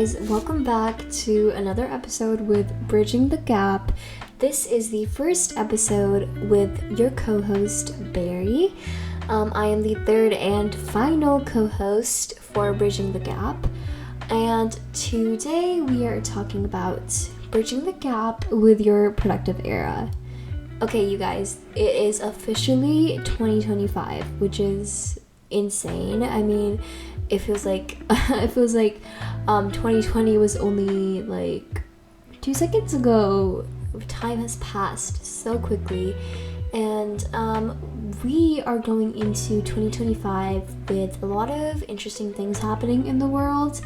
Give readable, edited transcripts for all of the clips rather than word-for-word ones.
guys, welcome back to another episode with Bridging the Gap. This is the first episode with your co-host, Barry. I am the third and final co-host for Bridging the Gap. And today we are talking about bridging the gap with your productive era. Okay, you guys, it is officially 2025, which is insane. I mean, it feels like 2020 was only like 2 seconds ago. Time has passed so quickly, and we are going into 2025 with a lot of interesting things happening in the world,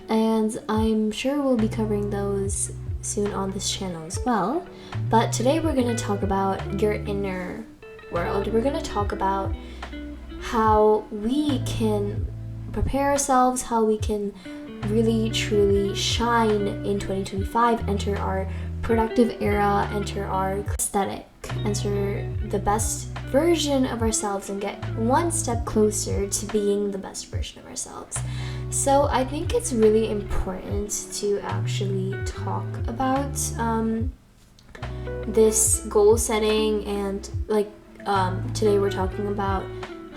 and I'm sure we'll be covering those soon on this channel as well. But today we're going to talk about your inner world. We're going to talk about how we can prepare ourselves, how we can really truly shine in 2025, enter our productive era, enter our aesthetic, enter the best version of ourselves, and get one step closer to being the best version of ourselves. So I think it's really important to actually talk about this goal setting, and today we're talking about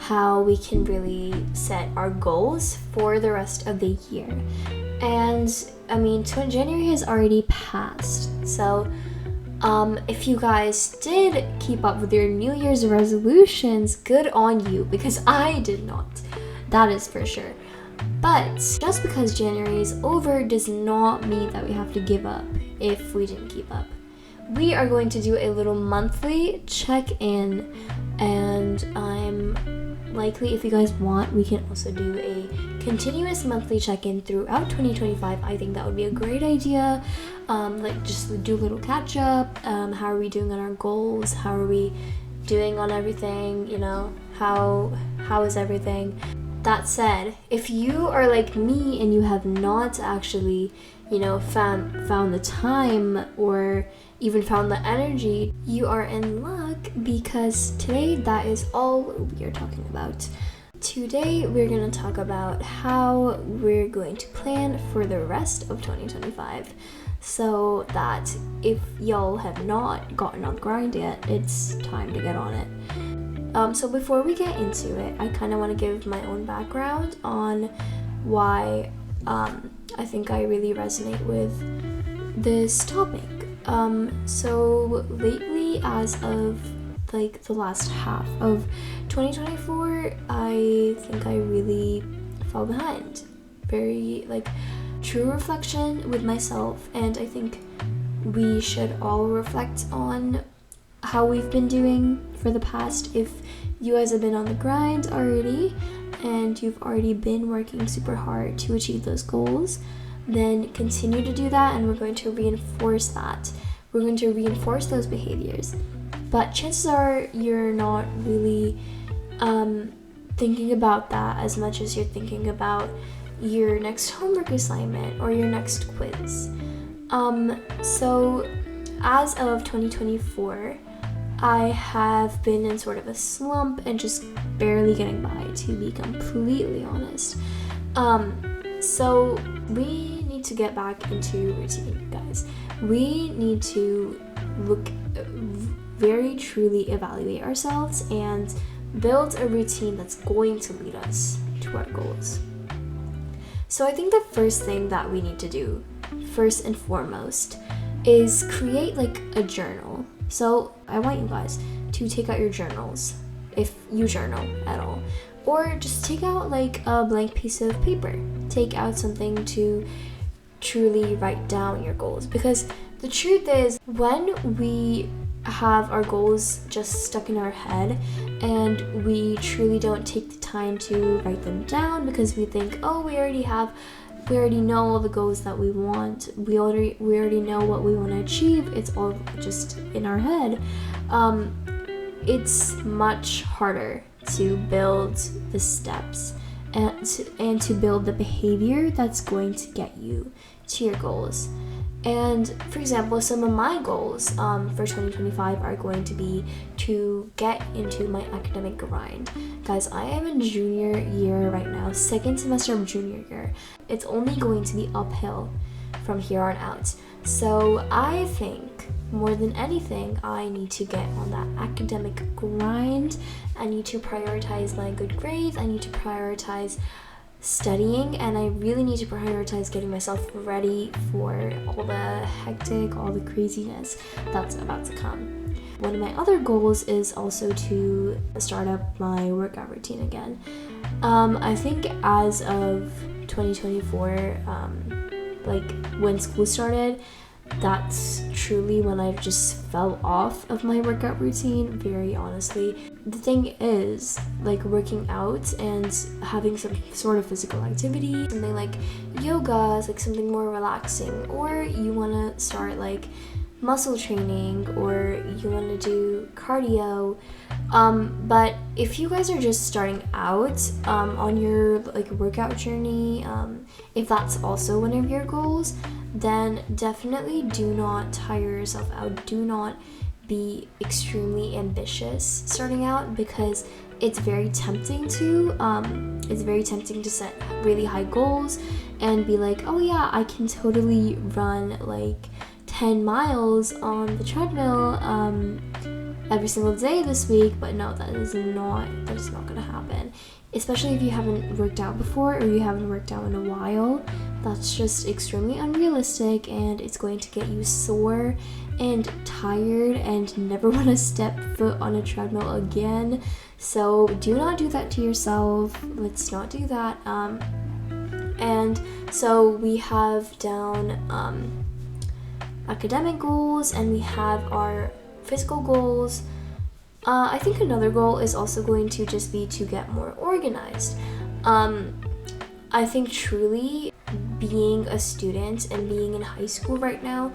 how we can really set our goals for the rest of the year. And I mean, January has already passed, so if you guys did keep up with your New Year's resolutions, good on you, because I did not. That is for sure. But just because January is over does not mean that we have to give up if we didn't keep up. We are going to do a little monthly check-in, and I'm likely, if you guys want, we can also do a continuous monthly check-in throughout 2025. I think that would be a great idea. Just do a little catch-up. How are we doing on our goals? How are we doing on everything? How is everything? That said, if you are like me and you have not actually, found the time or even found the energy, you are in luck, because today that is all we are talking about. Today we're going to talk about how we're going to plan for the rest of 2025, so that if y'all have not gotten on the grind yet, it's time to get on it. So before we get into it, I kind of want to give my own background on why I think I really resonate with this topic. So lately, as of the last half of 2024, I think I really fell behind. Very true reflection with myself, and I think we should all reflect on how we've been doing for the past. If you guys have been on the grind already and you've already been working super hard to achieve those goals, then continue to do that, and we're going to reinforce that. We're going to reinforce those behaviors. But chances are you're not really thinking about that as much as you're thinking about your next homework assignment or your next quiz. So as of 2024, I have been in sort of a slump and just barely getting by, to be completely honest. So we need to get back into routine, guys. We need to very truly evaluate ourselves and build a routine that's going to lead us to our goals. So I think the first thing that we need to do, first and foremost, is create a journal. So I want you guys to take out your journals, if you journal at all, or just take out a blank piece of paper. Take out something to truly write down your goals, because the truth is, when we have our goals just stuck in our head and we truly don't take the time to write them down because we think, oh, we already know all the goals that we want, we already know what we want to achieve, it's all just in our head, it's much harder to build the steps and to build the behavior that's going to get you to your goals. And for example, some of my goals for 2025 are going to be to get into my academic grind. Guys, I am in junior year right now, second semester of junior year. It's only going to be uphill from here on out. So I think more than anything, I need to get on that academic grind. I need to prioritize my good grades. I need to prioritize studying, and I really need to prioritize getting myself ready for all the hectic, all the craziness that's about to come. One of my other goals is also to start up my workout routine again. I think as of 2024, like when school started, that's truly when I just fell off of my workout routine, very honestly. The thing is, like, working out and having some sort of physical activity, something like yoga is like something more relaxing, or you want to start like muscle training, or you want to do cardio. But if you guys are just starting out on your like workout journey, if that's also one of your goals, then definitely do not tire yourself out. Do not be extremely ambitious starting out, because it's very tempting to set really high goals and be like, oh yeah, I can totally run like 10 miles on the treadmill every single day this week. But no, that is not gonna happen, especially if you haven't worked out before, or you haven't worked out in a while. That's just extremely unrealistic, and it's going to get you sore and tired and never want to step foot on a treadmill again. So do not do that to yourself. Let's not do that. And so we have down academic goals, and we have our physical goals. I think another goal is also going to just be to get more organized. I think truly being a student and being in high school right now,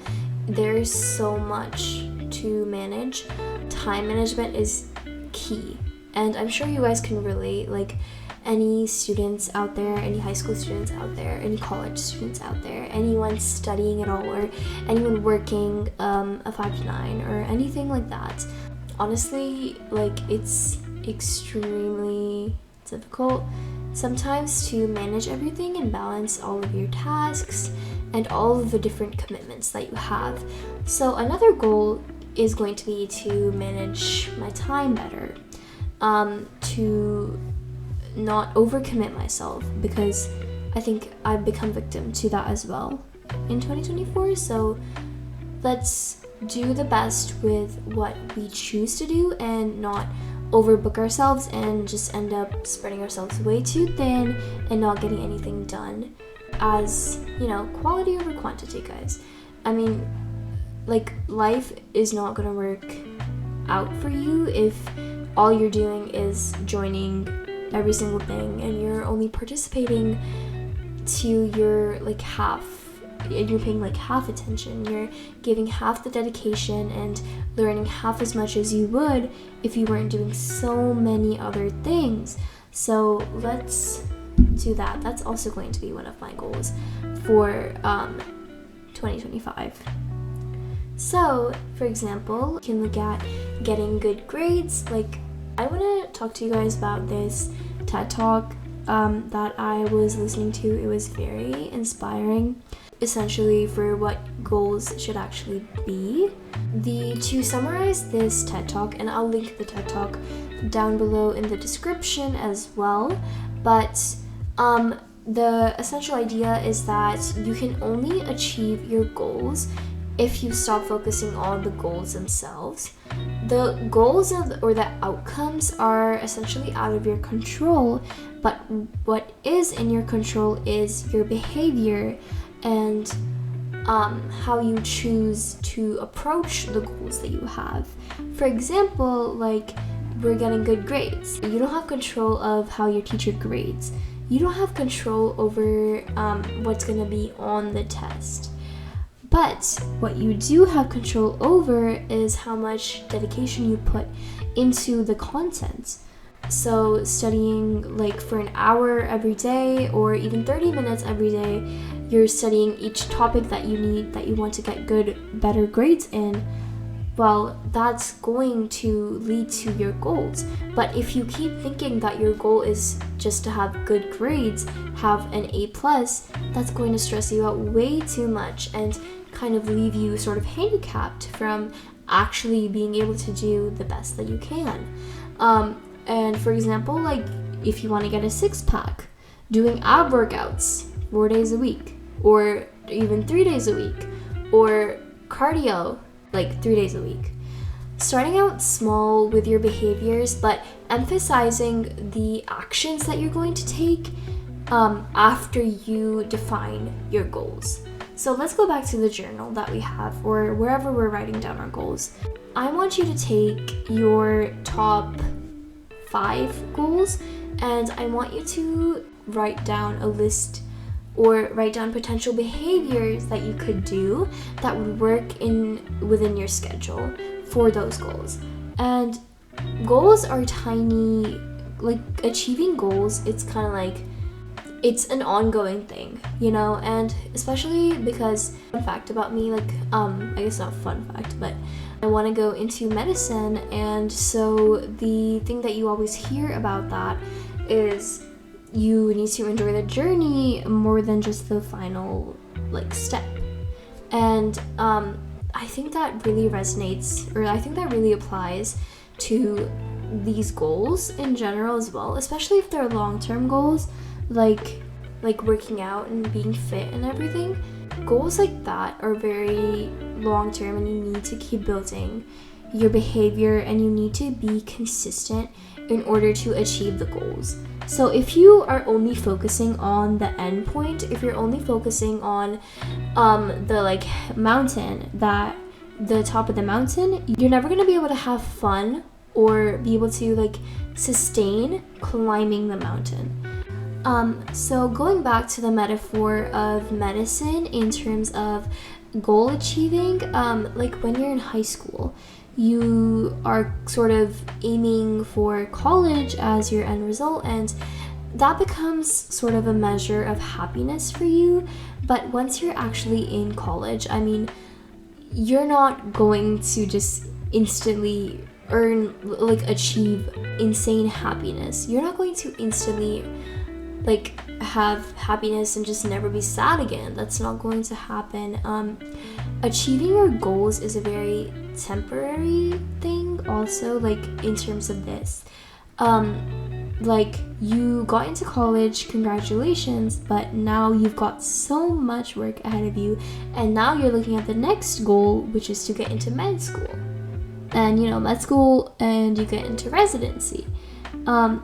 there's so much to manage. Time management is key, and I'm sure you guys can relate. Like, any students out there, any high school students out there, any college students out there, anyone studying at all, or anyone working a 5 to 9 or anything like that, honestly, like, it's extremely difficult sometimes to manage everything and balance all of your tasks and all of the different commitments that you have. So another goal is going to be to manage my time better, to not overcommit myself, because I think I've become victim to that as well in 2024. So let's do the best with what we choose to do and not overbook ourselves and just end up spreading ourselves way too thin and not getting anything done. As you know, quality over quantity, guys. I mean, like, life is not gonna work out for you if all you're doing is joining every single thing and you're only participating to your like half, and you're paying like half attention, you're giving half the dedication and learning half as much as you would if you weren't doing so many other things. So let's do that. That's also going to be one of my goals for 2025. So, for example, you can look at getting good grades. Like, I want to talk to you guys about this TED Talk that I was listening to. It was very inspiring, essentially, for what goals should actually be. To summarize this TED Talk, and I'll link the TED Talk down below in the description as well, but the essential idea is that you can only achieve your goals if you stop focusing on the goals themselves. The goals or the outcomes are essentially out of your control, but what is in your control is your behavior and how you choose to approach the goals that you have. For example, like, we're getting good grades. You don't have control of how your teacher grades. You don't have control over what's going to be on the test. But what you do have control over is how much dedication you put into the content, So studying like for an hour every day or even 30 minutes every day, you're studying each topic that you need, that you want to get better grades in, well, that's going to lead to your goals. But if you keep thinking that your goal is just to have good grades, have an A+, that's going to stress you out way too much and kind of leave you sort of handicapped from actually being able to do the best that you can. And for example, like if you want to get a six-pack, doing ab workouts 4 days a week, or even 3 days a week, or cardio like 3 days a week. Starting out small with your behaviors, but emphasizing the actions that you're going to take after you define your goals. So let's go back to the journal that we have, or wherever we're writing down our goals. I want you to take your top 5 goals, and I want you to write down a list or write down potential behaviors that you could do that would work within your schedule for those goals. And goals are tiny, like achieving goals, it's kind of like, it's an ongoing thing, you know, and especially because, fun fact about me, like, I guess not fun fact, but I want to go into medicine, and so the thing that you always hear about that is you need to enjoy the journey more than just the final, like, step. And I think that really resonates, or I think that really applies to these goals in general as well, especially if they're long-term goals, like working out and being fit and everything. Goals like that are very long-term, and you need to keep building your behavior, and you need to be consistent in order to achieve the goals. So if you are only focusing on the end point, if you're only focusing on the like mountain, that the top of the mountain, you're never going to be able to have fun or be able to like sustain climbing the mountain. So going back to the metaphor of medicine in terms of goal achieving, like when you're in high school, you are sort of aiming for college as your end result, and that becomes sort of a measure of happiness for you. But once you're actually in college, I mean, you're not going to just instantly achieve insane happiness. You're not going to instantly like have happiness and just never be sad again. That's not going to happen. Achieving your goals is a very temporary thing also, like in terms of this. Like you got into college, congratulations, but now you've got so much work ahead of you, and now you're looking at the next goal, which is to get into med school. And med school, and you get into residency.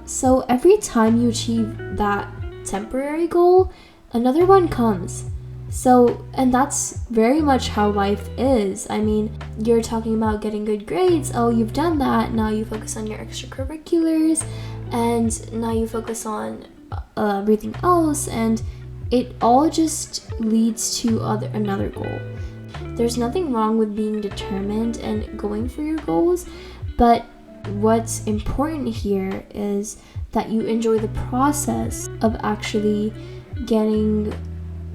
So every time you achieve that temporary goal, another one comes. So, and that's very much how life is. I mean, you're talking about getting good grades. Oh, you've done that. Now you focus on your extracurriculars, and now you focus on everything else, and it all just leads to another goal. There's nothing wrong with being determined and going for your goals, but what's important here is that you enjoy the process of actually getting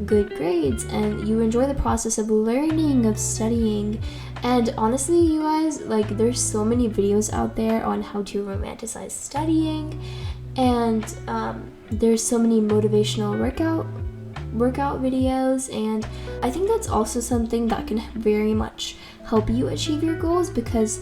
good grades, and you enjoy the process of learning, of studying. And honestly, you guys, like, there's so many videos out there on how to romanticize studying, and there's so many motivational workout videos, and I think that's also something that can very much help you achieve your goals, because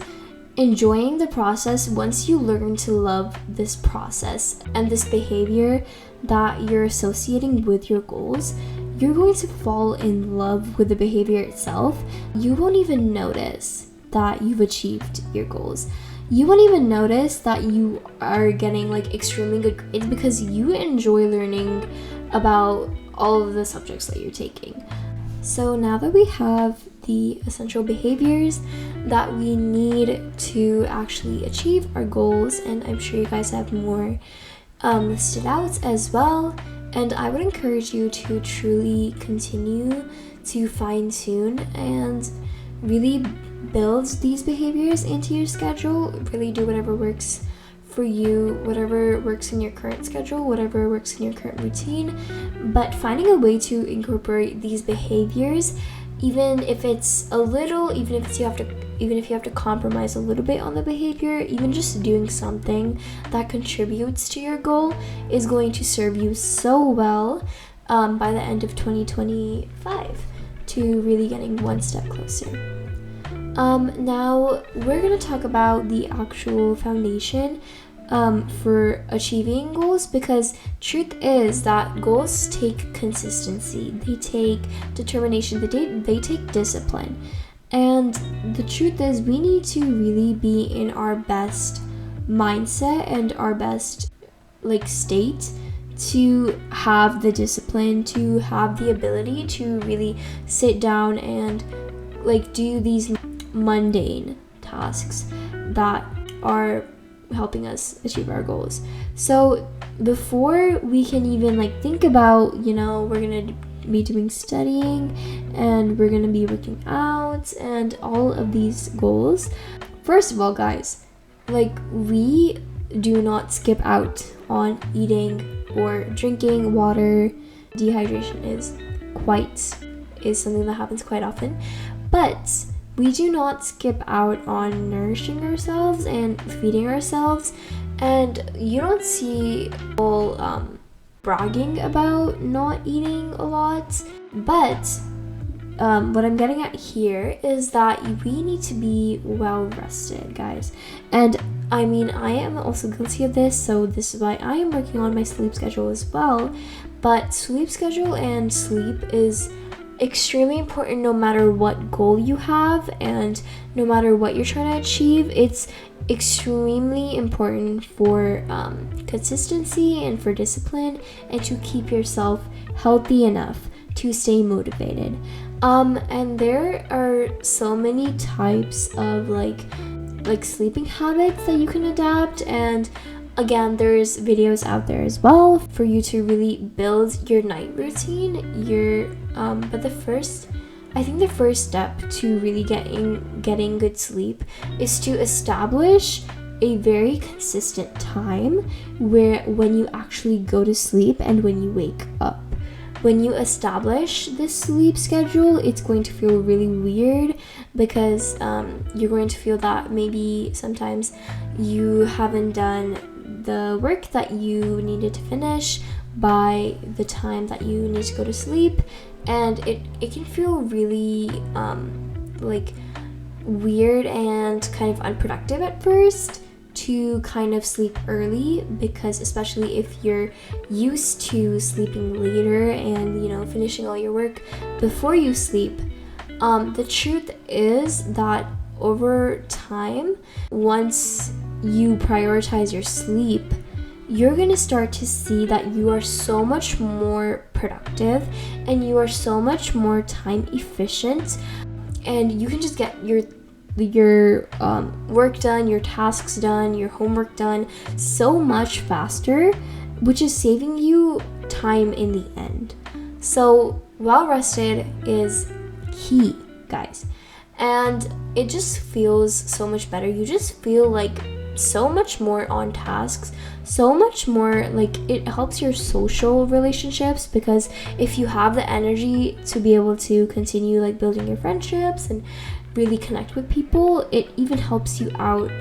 enjoying the process, once you learn to love this process and this behavior that you're associating with your goals, you're going to fall in love with the behavior itself. You won't even notice that you've achieved your goals. You won't even notice that you are getting like extremely good grades, because you enjoy learning about all of the subjects that you're taking. So now that we have the essential behaviors that we need to actually achieve our goals, and I'm sure you guys have more listed out as well, and I would encourage you to truly continue to fine-tune and really build these behaviors into your schedule. Really do whatever works for you, whatever works in your current schedule, whatever works in your current routine, but finding a way to incorporate these behaviors, even if it's a little, even if you have to compromise a little bit on the behavior, even just doing something that contributes to your goal is going to serve you so well by the end of 2025 to really getting one step closer. Now we're going to talk about the actual foundation for achieving goals, because truth is that goals take consistency, they take determination, they take discipline. And the truth is we need to really be in our best mindset and our best state to have the discipline, to have the ability to really sit down and do these mundane tasks that are helping us achieve our goals. So before we can even think about, we're gonna be doing studying and we're gonna be working out and all of these goals, first of all, guys, we do not skip out on eating or drinking water. Dehydration is something that happens quite often, but we do not skip out on nourishing ourselves and feeding ourselves. And you don't see people bragging about not eating a lot, but what I'm getting at here is that we need to be well rested, guys. And I am also guilty of this, so this is why I am working on my sleep schedule as well. But sleep schedule and sleep is extremely important no matter what goal you have and no matter what you're trying to achieve. It's extremely important for consistency and for discipline and to keep yourself healthy enough to stay motivated. And there are so many types of sleeping habits that you can adapt, and again, there's videos out there as well for you to really build your night routine. But the first step to really getting good sleep is to establish a very consistent time when you actually go to sleep and when you wake up. When you establish this sleep schedule, it's going to feel really weird because you're going to feel that maybe sometimes you haven't done the work that you needed to finish by the time that you need to go to sleep, and it can feel really weird and kind of unproductive at first to kind of sleep early, because especially if you're used to sleeping later and finishing all your work before you sleep. The truth is that over time, once you prioritize your sleep, you're gonna start to see that you are so much more productive and you are so much more time efficient, and you can just get your work done, your tasks done, your homework done so much faster, which is saving you time in the end. So well rested is key, guys, and it just feels so much better. You just feel so much more on tasks, so much more it helps your social relationships, because if you have the energy to be able to continue building your friendships and really connect with people, it even helps you out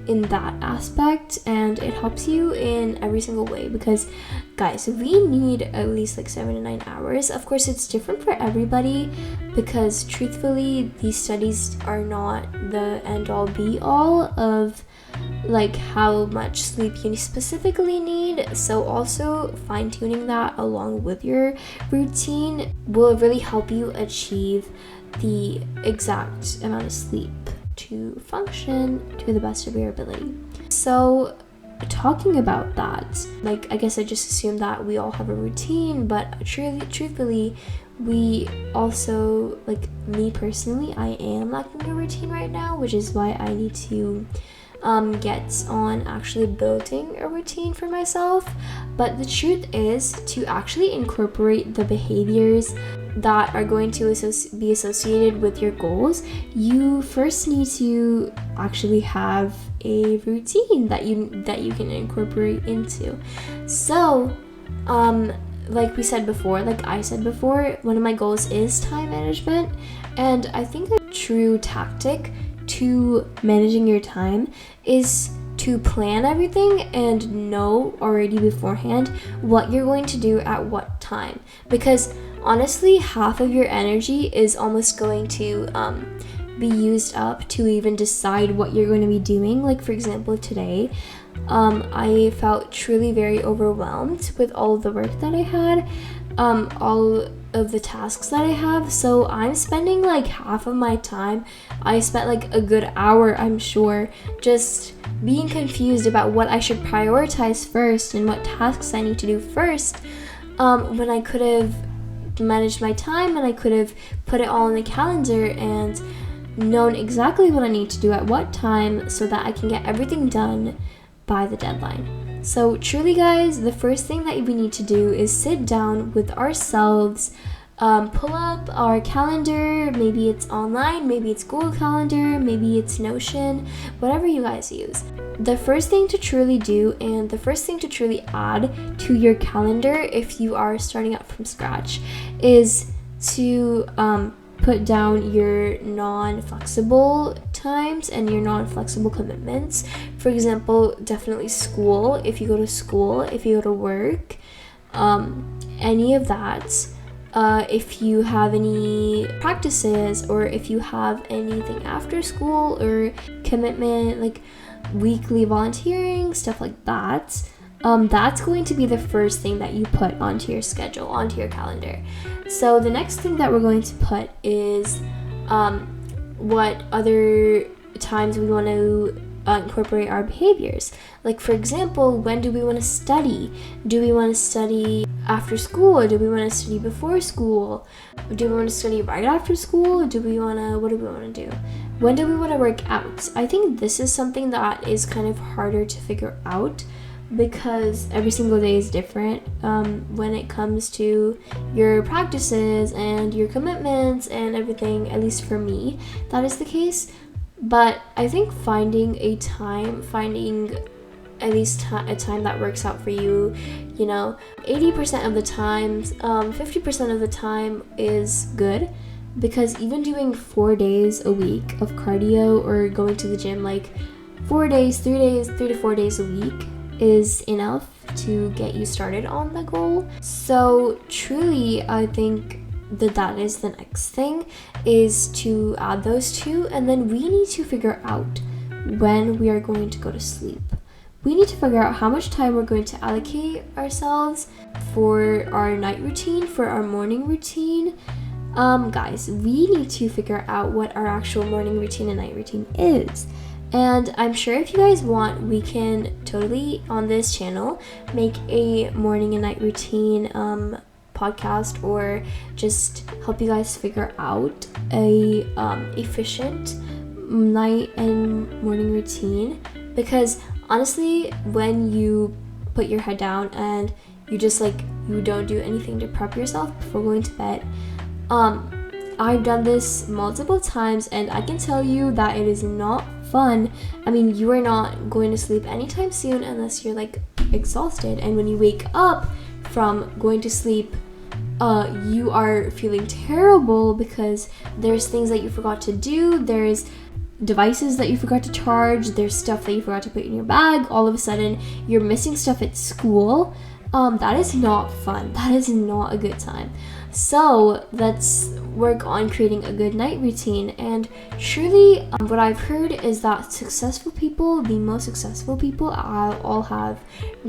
in that aspect, and it helps you in every single way, because guys, we need at least 7 to 9 hours. Of course, it's different for everybody, because truthfully these studies are not the end all be all of how much sleep you specifically need. So also fine-tuning that along with your routine will really help you achieve the exact amount of sleep to function to the best of your ability. So talking about that, I guess I just assumed that we all have a routine, but truthfully, we also, me personally, I am lacking a routine right now, which is why I need to get on actually building a routine for myself. But the truth is to actually incorporate the behaviors that are going to be associated with your goals, you first need to actually have a routine that you can incorporate into. So, like I said before, one of my goals is time management, and I think a true tactic to managing your time is to plan everything and know already beforehand what you're going to do at what time, because honestly, half of your energy is almost going to be used up to even decide what you're going to be doing. Like, for example, today, I felt truly very overwhelmed with all of the work that I had, all of the tasks that I have. So I'm spending like half of my time, I spent like a good hour, I'm sure, just being confused about what I should prioritize first and what tasks I need to do first, when I could have managed my time and I could have put it all in the calendar and known exactly what I need to do at what time so that I can get everything done by the deadline. So truly, guys, the first thing that we need to do is sit down with ourselves, pull up our calendar. Maybe it's online, maybe it's Google Calendar, maybe it's Notion, whatever you guys use. The first thing to truly do and the first thing to truly add to your calendar if you are starting out from scratch is to put down your non-flexible times and your non-flexible commitments. For example, definitely school, if you go to school, if you go to work, any of that. If you have any practices or if you have anything after school or commitment, like weekly volunteering, stuff like that, that's going to be the first thing that you put onto your schedule, onto your calendar. So the next thing that we're going to put is what other times we want to incorporate our behaviors. Like, for example, when do we want to study? Do we want to study after school, or do we want to study before school? Do we want to study right after school? What do we want to do? When do we want to work out? I think this is something that is kind of harder to figure out because every single day is different when it comes to your practices and your commitments and everything. At least for me, that is the case. But I think finding at least a time that works out for you, 80% of the times, 50% of the time is good, because even doing 4 days a week of cardio or going to the gym like 3 to 4 days a week is enough to get you started on the goal. So truly, I think that is the next thing, is to add those two, and then we need to figure out when we are going to go to sleep. We need to figure out how much time we're going to allocate ourselves for our night routine, for our morning routine. Guys, we need to figure out what our actual morning routine and night routine is. And I'm sure if you guys want, we can totally, on this channel, make a morning and night routine podcast, or just help you guys figure out a efficient night and morning routine. Because honestly, when you put your head down and you just you don't do anything to prep yourself before going to bed, I've done this multiple times and I can tell you that it is not fun. I mean, you are not going to sleep anytime soon unless you're exhausted, and when you wake up from going to sleep, you are feeling terrible because there's things that you forgot to do, there's devices that you forgot to charge, there's stuff that you forgot to put in your bag. All of a sudden you're missing stuff at school. That is not fun. That is not a good time. So let's work on creating a good night routine. And truly, what I've heard is that successful people, the most successful people, all have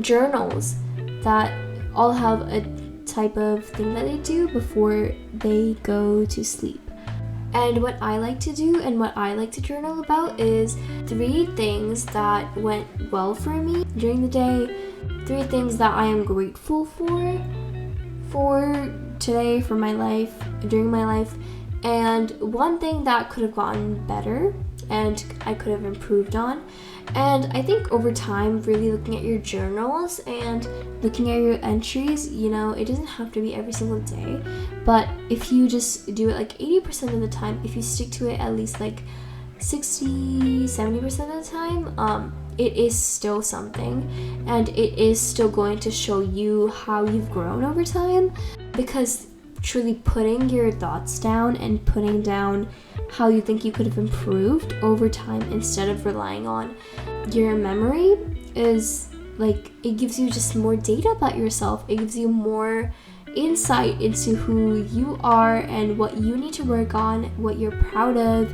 journals that all have a type of thing that they do before they go to sleep. And what I like to do and what I like to journal about is 3 things that went well for me during the day, 3 things that I am grateful for today, for my life, during my life, and 1 thing that could have gotten better and I could have improved on. And I think over time, really looking at your journals and looking at your entries, it doesn't have to be every single day, but if you just do it like 80% of the time, if you stick to it at least like 60-70% of the time, it is still something, and it is still going to show you how you've grown over time, because truly putting your thoughts down and putting down how you think you could have improved over time instead of relying on your memory is like, it gives you just more data about yourself. It gives you more insight into who you are and what you need to work on, what you're proud of,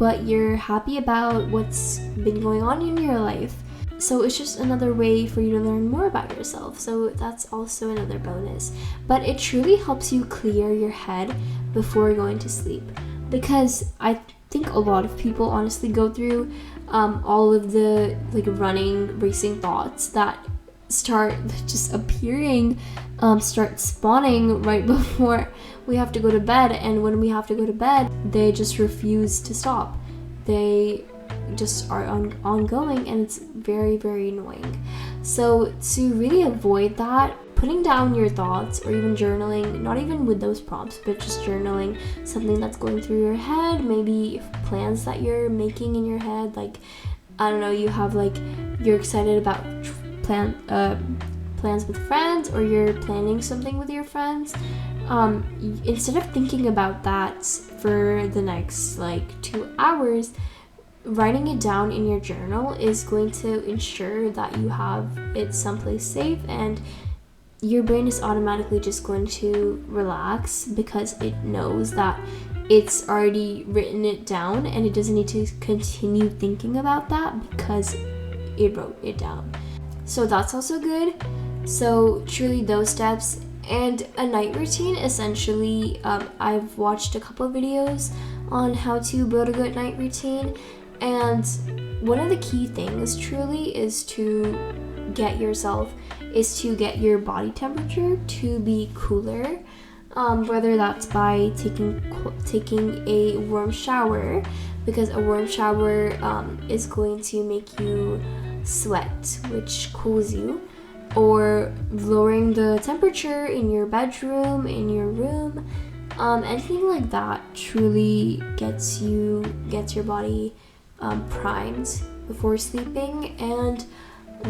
what you're happy about, what's been going on in your life. So it's just another way for you to learn more about yourself. So that's also another bonus. But it truly helps you clear your head before going to sleep, because I think a lot of people honestly go through all of the like racing thoughts that start just appearing, start spawning right before we have to go to bed. And when we have to go to bed, they just refuse to stop. They just are ongoing, and it's very, very annoying. So to really avoid that, putting down your thoughts or even journaling, not even with those prompts, but just journaling something that's going through your head, maybe plans that you're making in your head, like, I don't know, you have like, you're excited about plans with friends, or you're planning something with your friends. Instead of thinking about that for the next like 2 hours, writing it down in your journal is going to ensure that you have it someplace safe, and your brain is automatically just going to relax because it knows that it's already written it down, and it doesn't need to continue thinking about that because it wrote it down. So that's also good. So truly those steps. And a night routine, essentially, I've watched a couple of videos on how to build a good night routine, and one of the key things truly is to get your body temperature to be cooler, whether that's by taking a warm shower, because a warm shower is going to make you sweat, which cools you, or lowering the temperature in your bedroom, in your room, anything like that truly gets your body primed before sleeping. And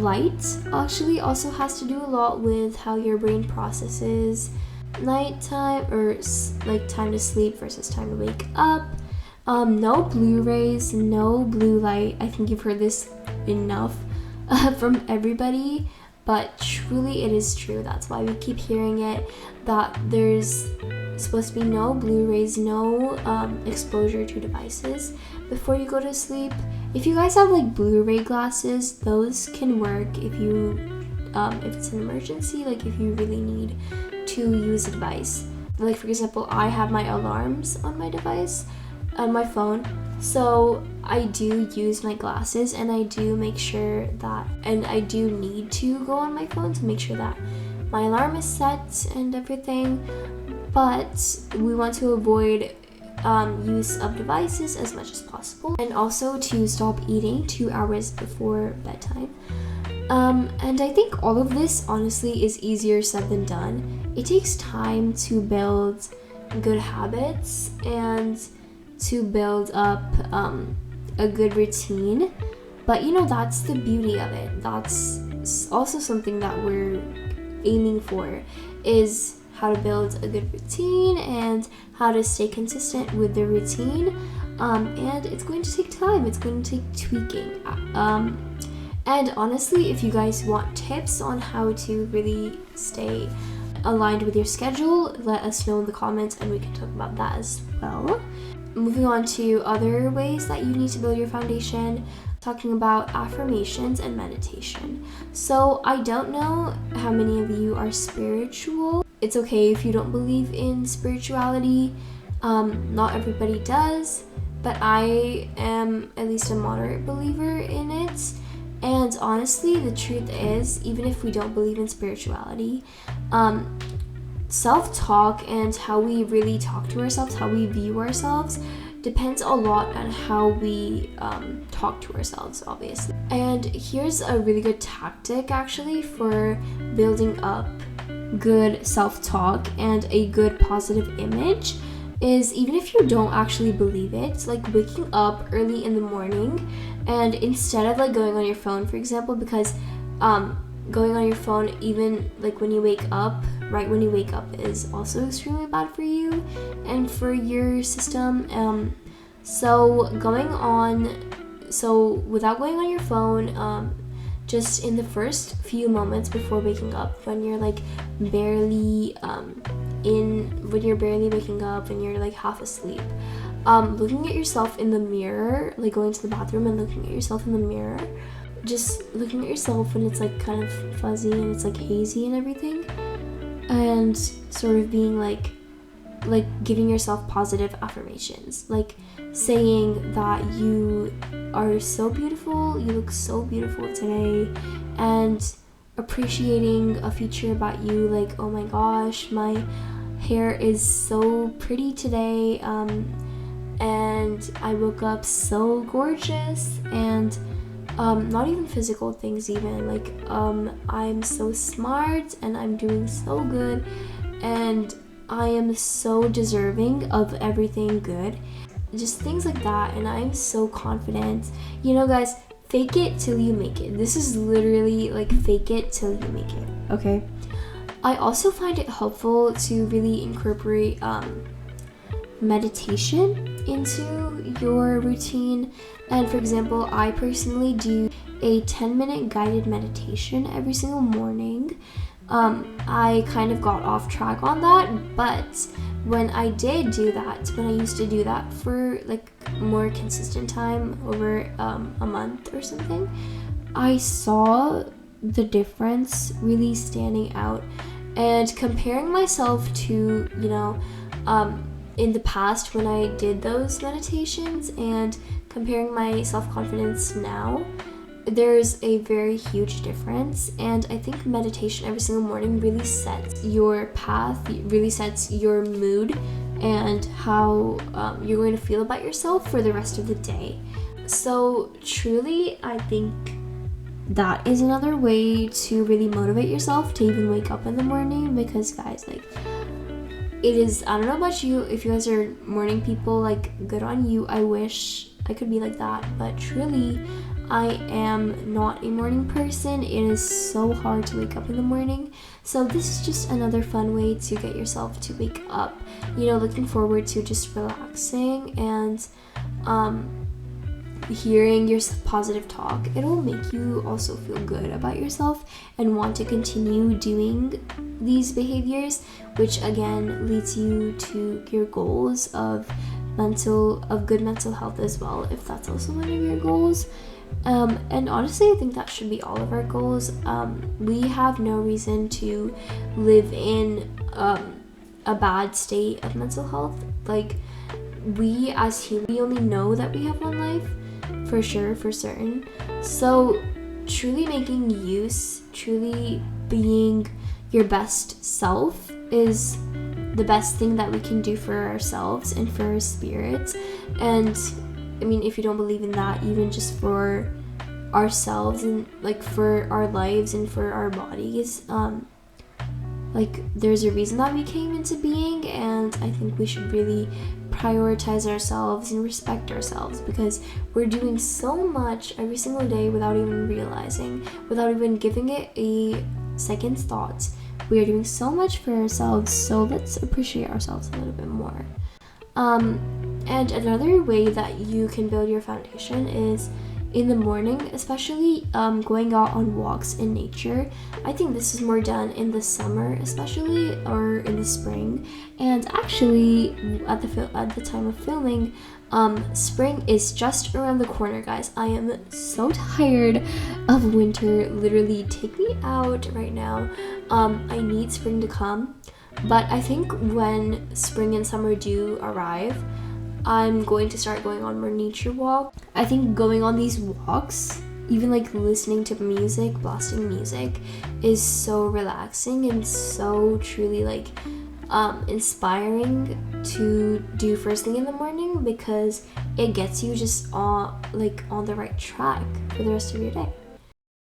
light actually also has to do a lot with how your brain processes nighttime, or like time to sleep versus time to wake up. No blue rays, no blue light. I think you've heard this enough from everybody, but truly it is true. That's why we keep hearing it, that there's supposed to be no blue rays, no exposure to devices before you go to sleep. If you guys have like Blu-ray glasses, those can work if it's an emergency, like if you really need to use a device. Like for example, I have my alarms on my device, on my phone, so I do use my glasses, and I do make sure that, and I do need to go on my phone to make sure that my alarm is set and everything. But we want to avoid use of devices as much as possible, and also to stop eating 2 hours before bedtime. And I think all of this honestly is easier said than done. It takes time to build good habits and to build up a good routine, but that's the beauty of it. That's also something that we're aiming for, is how to build a good routine and how to stay consistent with the routine. And it's going to take time. It's going to take tweaking. And honestly, if you guys want tips on how to really stay aligned with your schedule, let us know in the comments and we can talk about that as well. Moving on to other ways that you need to build your foundation, talking about affirmations and meditation. So I don't know how many of you are spiritual. It's okay if you don't believe in spirituality. Not everybody does, but I am at least a moderate believer in it. And honestly, the truth is, even if we don't believe in spirituality, self-talk and how we really talk to ourselves, how we view ourselves, depends a lot on how we talk to ourselves, obviously. And here's a really good tactic actually for building up good self-talk and a good positive image is, even if you don't actually believe it, like waking up early in the morning and instead of like going on your phone, for example, because going on your phone even like when you wake up, right when you wake up, is also extremely bad for you and for your system. So without going on your phone, just in the first few moments before waking up, when you're like barely when you're barely waking up and you're like half asleep, looking at yourself in the mirror, like going to the bathroom and looking at yourself in the mirror, just looking at yourself when it's like kind of fuzzy and it's like hazy and everything, and sort of being like giving yourself positive affirmations, like saying that you are so beautiful, you look so beautiful today, and appreciating a feature about you, like, oh my gosh, my hair is so pretty today, and I woke up so gorgeous, and not even physical things, even like I'm so smart and I'm doing so good and I am so deserving of everything good, just things like that. And I'm so confident, you know, guys. Fake it till you make it. This is literally like fake it till you make it, okay? I also find it helpful to really incorporate meditation into your routine. And for example, I personally do a 10-minute guided meditation every single morning. I kind of got off track on that, but when I did do that, when I used to do that for like more consistent time over a month or something, I saw the difference really standing out. And comparing myself to, you know, in the past when I did those meditations and comparing my self-confidence now, there's a very huge difference. And I think meditation every single morning really sets your path, really sets your mood and how you're going to feel about yourself for the rest of the day. So truly, I think that is another way to really motivate yourself to even wake up in the morning, because guys, like, it is, I don't know about you, if you guys are morning people, like, good on you. I wish I could be like that, but truly I am not a morning person. It is so hard to wake up in the morning. So this is just another fun way to get yourself to wake up, you know, looking forward to just relaxing and hearing your positive talk. It'll make you also feel good about yourself and want to continue doing these behaviors, which again leads you to your goals of good mental health as well, if that's also one of your goals. And honestly, I think that should be all of our goals. We have no reason to live in a bad state of mental health. Like, we as humans, we only know that we have one life, for sure, for certain. So truly making use, truly being your best self is the best thing that we can do for ourselves and for our spirits. And I mean, if you don't believe in that, even just for ourselves and like for our lives and for our bodies, like, there's a reason that we came into being, and I think we should really prioritize ourselves and respect ourselves, because we're doing so much every single day without even realizing, without even giving it a second thought. We are doing so much for ourselves, so let's appreciate ourselves a little bit more. And another way that you can build your foundation is in the morning, especially going out on walks in nature. I think this is more done in the summer especially, or in the spring. And actually at the time of filming, spring is just around the corner, guys. I am so tired of winter. Literally, take me out right now. I need spring to come. But I think when spring and summer do arrive, I'm going to start going on more nature walks. I think going on these walks, even like listening to music, blasting music, is so relaxing and so truly like inspiring to do first thing in the morning because it gets you just on the right track for the rest of your day.